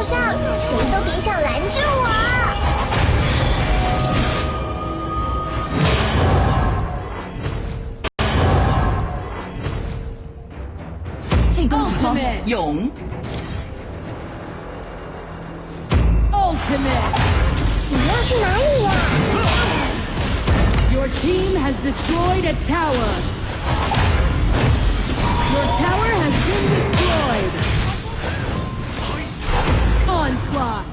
路上，谁都别想拦住我！进攻一方，勇。Ultimate. 你要去哪里呀？ Your team has destroyed a tower. Your tower has been destroyed. Onslaught.